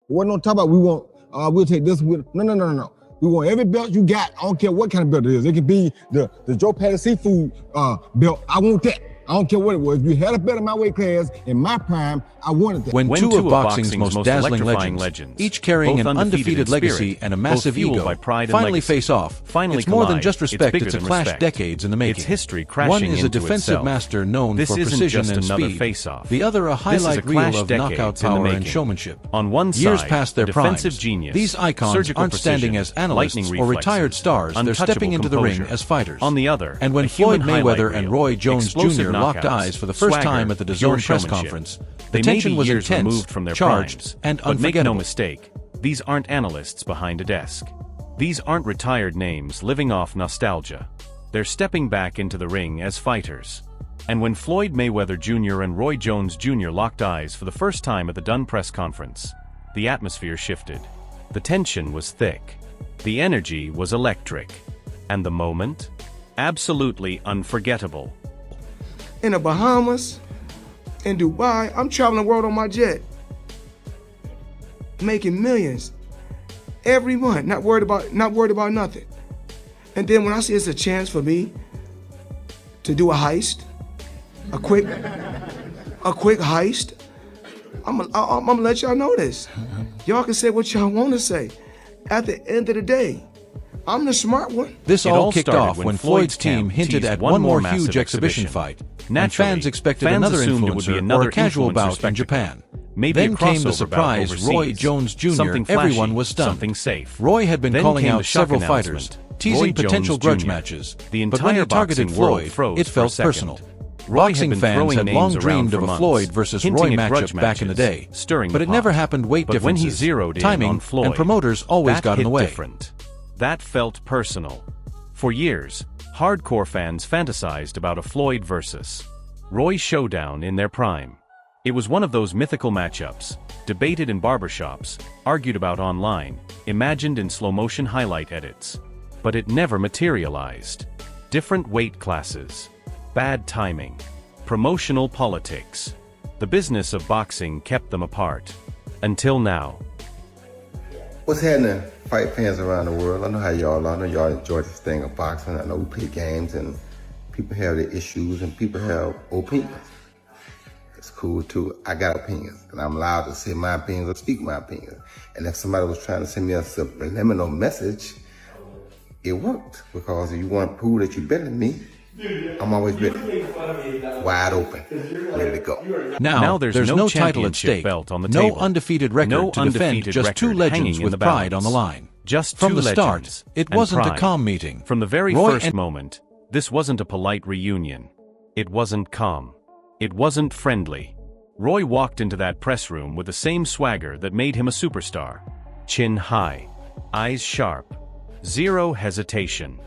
What don't talk about we want, we'll take this with, no. We want every belt you got. I don't care what kind of belt it is. It could be the Joe Patty seafood belt. I want that. I don't care what it was. If you had a belt in my weight class, in my prime, I wanted that. When two of boxing's most dazzling legends, each carrying an undefeated legacy and a massive ego, finally face off, it's more than just respect, it's a clash decades in the making. It's history crashing One is a into defensive itself. master known This for isn't precision just and another speed. face-off. The other a highlight reel clash of knockout decades in the power and making. showmanship. On one Years side, past their defensive primes, genius, these icons surgical aren't standing precision, as analysts lightning or reflexes, retired stars, they're stepping into the ring composure. as fighters. On the other, and when a Floyd human Mayweather highlight and reel, Roy Jones explosive Jr. locked knockouts, eyes for the first swagger, time at the pure DAZN press showmanship. conference, the They may tension be was years intense, removed from their charged, primes, and but make unforgettable. no mistake, these aren't analysts behind a desk. These aren't retired names living off nostalgia. They're stepping back into the ring as fighters. And when Floyd Mayweather Jr. and Roy Jones Jr. locked eyes for the first time at the DAZN press conference, the atmosphere shifted. The tension was thick. The energy was electric. And the moment? Absolutely unforgettable. In the Bahamas, in Dubai, I'm traveling the world on my jet, making millions every month, not worried about nothing. And then when I see it's a chance for me to do a heist, a quick heist, I'm gonna let y'all know this. Y'all can say what y'all want to say. At the end of the day, I'm the smart one. This It all all kicked started off when when Floyd's Floyd's team camp hinted teased at one one more more huge massive exhibition exhibition. fight. And Naturally, fans expected fans another assumed it would be influencer another or a casual influencer bout in spectacle. Japan. Maybe Then a came the crossover surprise bout Roy overseas. Jones Jr. Something flashy, Everyone was stunned. something safe. Roy had been Then calling came out the shock several fighters, announcement. teasing Roy potential Jones grudge Jr. matches. The But when he entire targeted boxing world Floyd, froze it for a felt second. personal. Roy had Boxing been fans throwing had names long around dreamed for of a months, Floyd versus hinting Roy at grudge matchup back in the matches, day, stirring but the it never pot. happened. Weight But when differences, he zeroed in timing, on Floyd, and promoters always that got in hit the way. different. That felt personal. For years, hardcore fans fantasized about a Floyd versus Roy showdown in their prime. It was one of those mythical matchups, debated in barbershops, argued about online, imagined in slow-motion highlight edits. But it never materialized. Different weight classes, bad timing, promotional politics. The business of boxing kept them apart. Until now. What's happening, fight fans around the world? I know how y'all are. I know y'all enjoy this thing of boxing. I know we play games and people have their issues and people have opinions. It's cool too. I got opinions and I'm allowed to say my opinions or speak my opinions. And if somebody was trying to send me a subliminal message, it worked, because if you want to prove that you're better than me, I'm always ready, wide open, ready to go. Now there's no title at stake, belt on the no table. undefeated record No to defend, undefeated just two record legends hanging in with the pride on balance. the line. Just From two the start, legends it and wasn't a pride. calm meeting. From the very Roy first and moment, this wasn't a polite reunion. It wasn't calm. It wasn't friendly. Roy walked into that press room with the same swagger that made him a superstar. Chin high, eyes sharp, zero hesitation.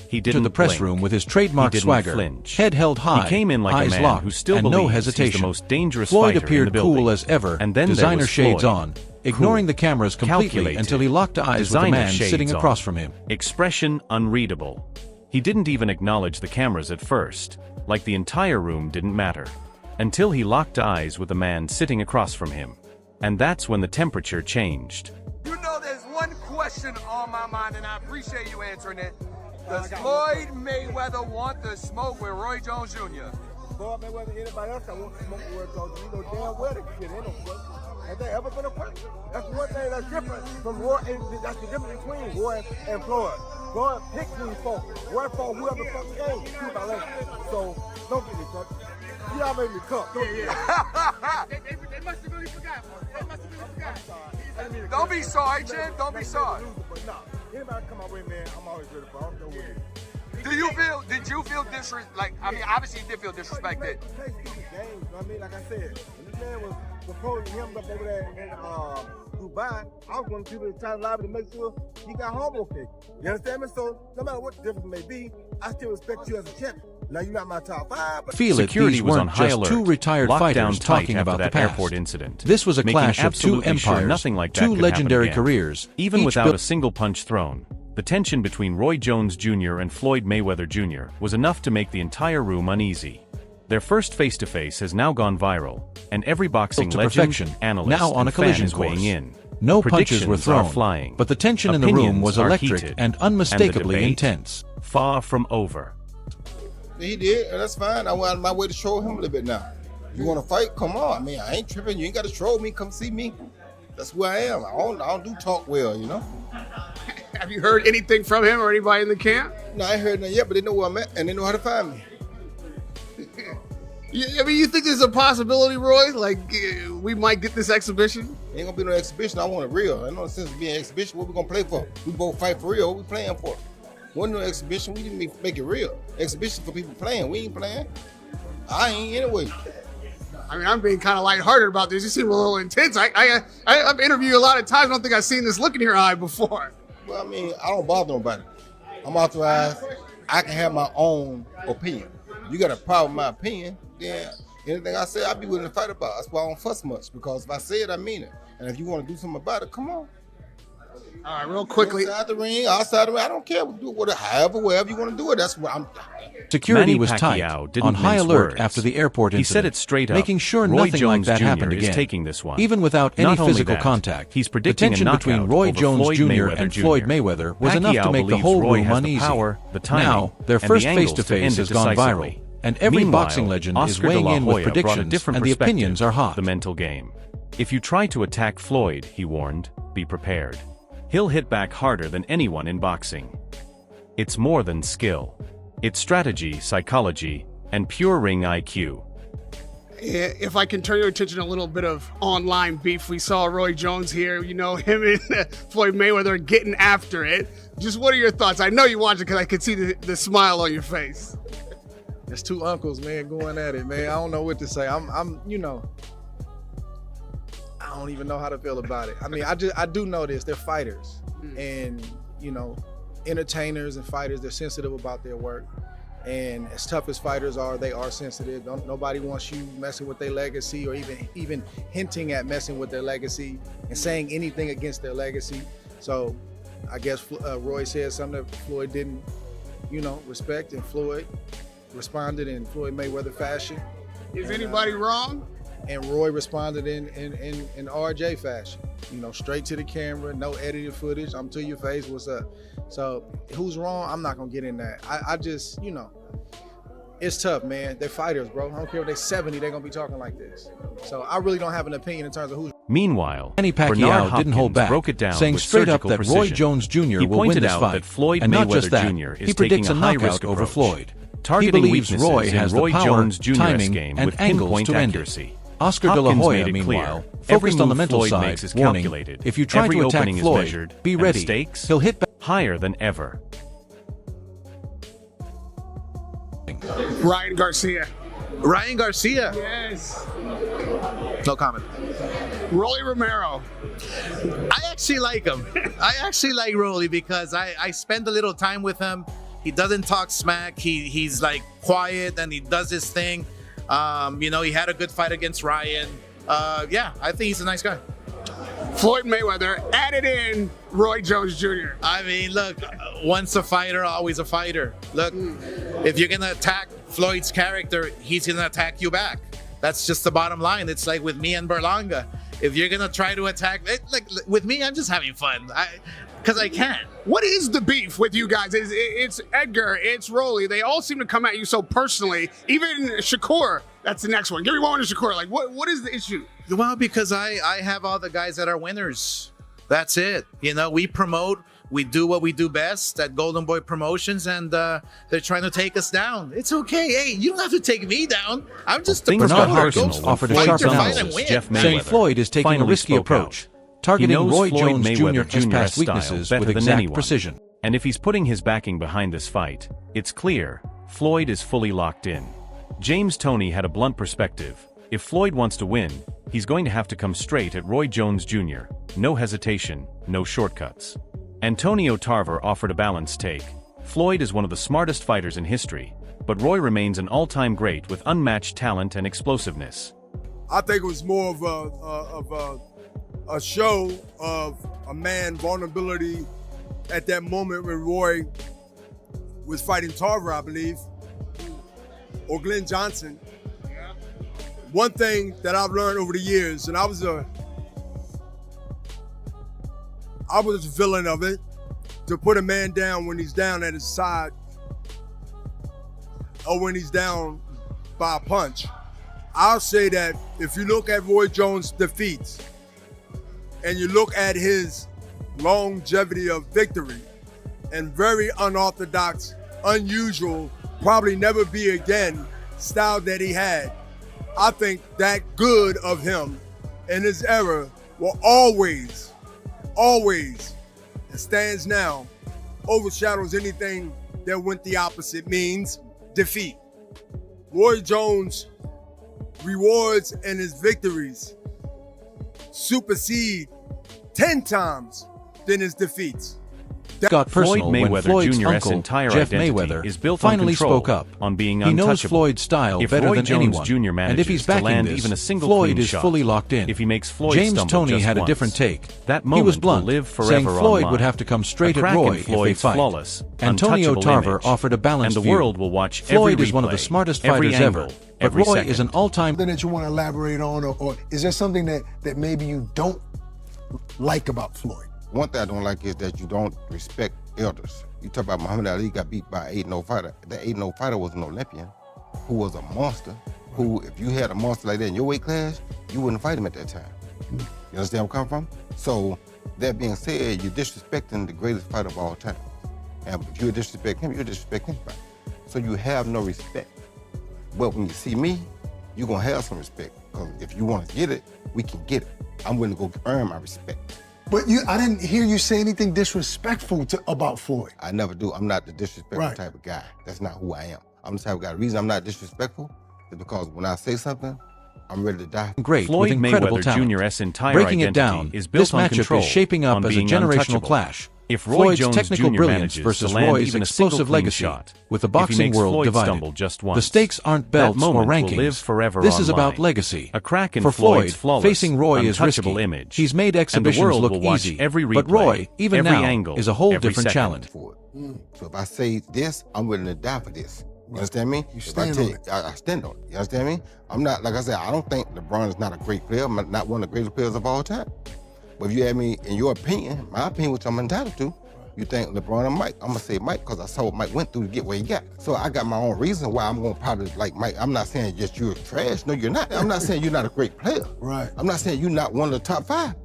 He didn't to the press blink. room with his trademark He didn't swagger, flinch. head held high, He came in like eyes a man locked, who still and no believes hesitation. he's the most dangerous Floyd fighter appeared in the building. cool as ever, And then there designer was shades Floyd. on, ignoring Cool, the cameras completely calculated, until he locked eyes with the designer man shades sitting on. across from him. Expression unreadable. He didn't even acknowledge the cameras at first, like the entire room didn't matter. Until he locked eyes with the man sitting across from him. And that's when the temperature changed. You know there's one question on my mind, and I appreciate you answering it. Does Floyd Mayweather want to smoke with Roy Jones Jr.? Floyd Mayweather, anybody else that wants to smoke with Roy Jones, you know damn well they shit ain't no question. Has there ever been a question? That's one thing that's different from Roy, and that's the difference between Roy and Floyd. Floyd picked these folks. Roy fought whoever the fuck came. So don't get me touched. You all made me cook. They must have really forgot. They must have really forgot. Don't be sorry, Jim. Don't be sorry. But nah, anybody come my way, man, I'm always ready for. I don't know what it is. Did you feel disrespect? I mean, obviously you did feel disrespected. Play stupid games, you know what I mean? Like I said, when this man was proposing him up over there in Dubai, I was one of the people that tried to lobby to make sure he got home okay. You understand me? So no matter what the difference may be, I still respect you as a champion. Now you're not my top five, but Feel it, Security these was on weren't high just alert, two retired locked down fighters tight talking after about that the past. airport incident. This was a making clash of two absolutely sure empires, nothing like that two could happen legendary again. careers, Even each without built a single punch thrown, the tension between Roy Jones Jr. and Floyd Mayweather Jr. was enough to make the entire room uneasy. Their first face-to-face has now gone viral, and every boxing to legend, perfection, analyst, now on and a collision fan is course. weighing in. No punches were Predictions thrown, are flying. but the tension in the room Opinions was are electric heated. and unmistakably And the debate? intense. Far from over. He did, and that's fine. I went out of my way to show him a little bit now. You want to fight? Come on. I mean, I ain't tripping. You ain't got to troll me. Come see me. That's who I am. I don't do talk well, you know? Have you heard anything from him or anybody in the camp? No, I ain't heard nothing yet, but they know where I'm at, and they know how to find me. I mean, you think there's a possibility, Roy? Like, we might get this exhibition? Ain't gonna be no exhibition. I want it real. Ain't no sense of being an exhibition. What we gonna play for? We both fight for real. What we playing for? Wasn't no exhibition. We didn't make it real. Exhibition for people playing. We ain't playing. I ain't anyway. I mean, I'm being kind of lighthearted about this. You seem a little intense. I've interviewed you a lot of times. I don't think I've seen this look in your eye before. Well, I mean, I don't bother nobody. I'm authorized. I can have my own opinion. You got a problem with my opinion, then anything I say, I'll be willing to fight about. That's why I don't fuss much, because if I say it, I mean it. And if you want to do something about it, come on. All right, real quickly. Inside the ring, outside the ring, I don't care. We'll do whatever, however, wherever you want to do it. That's what I'm. Security Manny was tight, Pacquiao didn't on high mince alert words. after the airport incident, He said it straight up. making sure Roy nothing like Jones that Jr. happened is again. taking this one. Even without any Not only physical that, contact, he's the predicting tension a between knockout Roy over Jones Floyd Jr. Mayweather and Jr. Floyd Mayweather was enough to Pacquiao make the believes whole Roy room has the uneasy. power, the timing, Now, their and the first angles to face-to-face end has it gone decisively. viral, and every Meanwhile, boxing legend Oscar is de weighing la in with Hoya brought a predictions, different and the perspective opinions are hot. to the mental game. If you try to attack Floyd, he warned, be prepared. He'll hit back harder than anyone in boxing. It's more than skill. It's strategy, psychology, and pure ring IQ. If I can turn your attention a little bit of online beef, we saw Roy Jones here, you know, him and Floyd Mayweather getting after it. Just what are your thoughts? I know you watch it because I could see the smile on your face. It's two uncles, man, going at it, man. I don't know what to say. I'm, you know, I don't even know how to feel about it. I mean, I do know this. They're fighters, and you know, entertainers and fighters. They're sensitive about their work, and as tough as fighters are, they are sensitive. Nobody wants you messing with their legacy, or even hinting at messing with their legacy and saying anything against their legacy. So, I guess Roy said something that Floyd didn't, you know, respect, and Floyd responded in Floyd Mayweather fashion. Is anybody wrong? And Roy responded in RJ fashion, you know, straight to the camera, no edited footage. I'm to your face, what's up? So who's wrong? I'm not gonna get in that. I just, you know, it's tough, man. They're fighters, bro. I don't care if they're 70, they're gonna be talking like this. So I really don't have an opinion in terms of who's. Meanwhile, Manny Bernard Pacquiao Hopkins didn't hold back, broke it down saying with straight up surgical that precision. Roy Jones Jr. He will win pointed this out fight, that Floyd and not Mayweather just that, Jr. is he predicts taking a a knockout high-risk over approach, Floyd. targeting He believes weaknesses Roy in has Roy the power, Jones Jr.'s timing, game and with angles pinpoint to end accuracy. it. Oscar de la Hopkins Hoya, made it clear, meanwhile, every focused on the move mental Floyd side, makes is warning, calculated. if you try Every to attack opening is Floyd, measured, be and ready. stakes He'll hit back. higher than ever. Ryan Garcia. Ryan Garcia. Yes. No comment. Rolly Romero. I actually like him. I actually like Rolly because I spend a little time with him. He doesn't talk smack. He's like quiet and he does his thing. You know, he had a good fight against Ryan. Yeah, I think he's a nice guy. Floyd Mayweather added in Roy Jones Jr. I mean, look, once a fighter, always a fighter. Look, if you're going to attack Floyd's character, he's going to attack you back. That's just the bottom line. It's like with me and Berlanga. If you're going to try to attack, like with me, I'm just having fun. Because I can. What is the beef with you guys? It's Edgar, it's Rolly. They all seem to come at you so personally. Even Shakur, that's the next one. Give me one to Shakur. Like, what is the issue? Well, because I have all the guys that are winners. That's it. You know, we promote, we do what we do best at Golden Boy Promotions, and they're trying to take us down. It's okay. Hey, you don't have to take me down. I'm just a Things Bernard got promoter. Hopkins personal Go offered a fight sharp your fight and analysis, win. Jeff saying Mayweather Floyd is taking a finally risky spoke approach, out. targeting He knows Roy Floyd Jones Mayweather Jr.'s Jr.'s past style weaknesses better with than exact anyone. precision. And if he's putting his backing behind this fight, it's clear, Floyd is fully locked in. James Toney had a blunt perspective. If Floyd wants to win, he's going to have to come straight at Roy Jones Jr. No hesitation, no shortcuts. Antonio Tarver offered a balanced take. Floyd is one of the smartest fighters in history, but Roy remains an all-time great with unmatched talent and explosiveness. I think it was more of a show of a man vulnerability at that moment when Roy was fighting Tarver, I believe, or Glenn Johnson. One thing that I've learned over the years, and I was I was the villain of it, to put a man down when he's down at his side or when he's down by a punch. I'll say that if you look at Roy Jones' defeats and you look at his longevity of victory and very unorthodox, unusual, probably never be again style that he had, I think that good of him in his era will always, and stands now, overshadows anything that went the opposite, means defeat. Roy Jones' rewards and his victories supersede 10 times than his defeats. Got personal Floyd when Mayweather Floyd's Jr.'s uncle, entire Jeff identity Mayweather, is built finally on control, spoke up. on being He knows untouchable. Floyd's style If better Roy than Jones anyone, Jr. and if manages he's to backing land this, even a single Floyd clean is shot, fully locked in. if he makes Floyd James stumble Toney just had a once, different take. that He moment was blunt, will live saying forever Floyd online. would have to come straight A at crack in Roy if they Floyd's fight. flawless, Antonio untouchable Tarver image, offered a balanced and the view. world will watch Floyd every is one of the replay, smartest every fighters angle, ever, but every Roy second. is an all-time. Something that you want to elaborate on, or is there something that maybe you don't like about Floyd? One thing I don't like is that you don't respect elders. You talk about Muhammad Ali got beat by an 8-0 fighter. That 8-0 fighter was an Olympian who was a monster, who, if you had a monster like that in your weight class, you wouldn't fight him at that time. You understand where I'm coming from? So, that being said, you're disrespecting the greatest fighter of all time. And if you disrespect him, you disrespect anybody. So you have no respect. But when you see me, you're gonna have some respect. Because if you want to get it, we can get it. I'm willing to go earn my respect. But I didn't hear you say anything disrespectful about Floyd. I never do. I'm not the disrespectful type of guy. That's not who I am. I'm the type of guy. The reason I'm not disrespectful is because when I say something, I'm ready to die. Great, Floyd with incredible Mayweather talent. Jr.'s entire Breaking identity it down, is built this on matchup control, is shaping up on as a being generational untouchable. clash. If Roy Floyd's Jones technical Jr. brilliance manages versus to land Roy's even a single explosive clean legacy, shot, with the if he boxing makes world Floyd divided. stumble just The once, stakes aren't belts that or moment will rankings. live forever This is online. about legacy. A crack in For Floyd's Floyd, flawless, facing Roy is untouchable risky. image. He's made And the exhibitions world look will watch easy, every replay, but Roy, even every now, angle, is a whole every different second. challenge. For it. So if I say this, I'm willing to die for this. You understand me? You If stand I on tell you, I stand on it. You understand me? I'm not, like I said, I don't think LeBron is not a great player. I'm not one of the greatest players of all time. But if you ask me, in your opinion, my opinion, which I'm entitled to, you think LeBron or Mike? I'm gonna say Mike because I saw what Mike went through to get where he got. So I got my own reason why I'm gonna probably like Mike. I'm not saying just you're trash. No, you're not. I'm not saying you're not a great player. Right. I'm not saying you're not one of the top 5.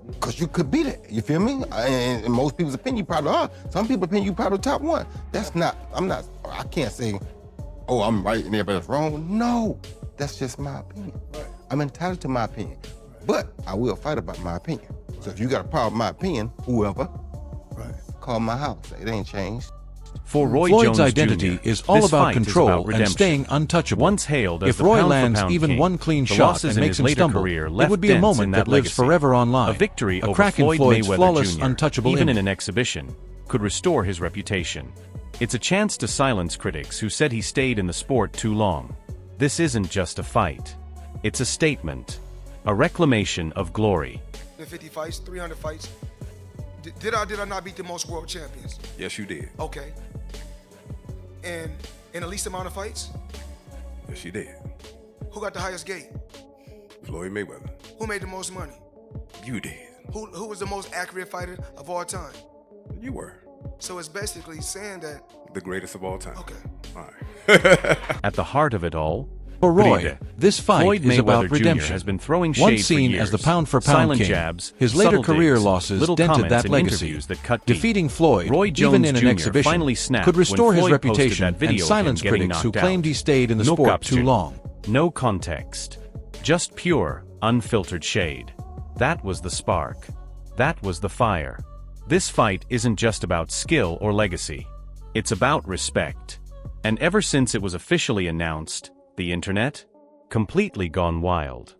Because you could be that, you feel me? And in most people's opinion, you probably are. Some people's opinion, you probably top 1. That's not, I can't say, oh, I'm right and everybody's wrong. No, that's just my opinion. Right. I'm entitled to my opinion. But I will fight about my opinion. So if you got a problem with my opinion, whoever, call my house. It ain't changed. For Roy Floyd's Jones identity Jr., is all this about fight is control about and redemption. staying untouchable. Once hailed as If the Roy pound-for-pound lands even king, one clean the shot losses and in makes his him later stumble, career it left would be a dents moment in that that lives legacy. forever online. A victory a over crack in Floyd Floyd's Mayweather flawless, Jr., untouchable even image. in an exhibition, could restore his reputation. It's a chance to silence critics who said he stayed in the sport too long. This isn't just a fight. It's a statement. A reclamation of glory. 50 fights, 300 fights. Did I not beat the most world champions? Yes, you did. Okay. And in the least amount of fights? Yes, you did. Who got the highest gate? Floyd Mayweather. Who made the most money? You did. Who was the most accurate fighter of all time? You were. So it's basically saying that... The greatest of all time. Okay. All right. At the heart of it all, For Roy, this fight Floyd is about Mayweather Jr. redemption. has been throwing shade Once seen for years. as the pound-for-pound Silent king, jabs, his later subtle career digs, losses little dented comments that in legacy. interviews that cut deep. Defeating Floyd, Roy Jones even in an Jr. exhibition, finally snapped could restore when his Floyd posted reputation that video and of silence him getting critics who knocked claimed out. he stayed in the No sport caption, too long. No context. Just pure, unfiltered shade. That was the spark. That was the fire. This fight isn't just about skill or legacy. It's about respect. And ever since it was officially announced, the internet? Completely gone wild.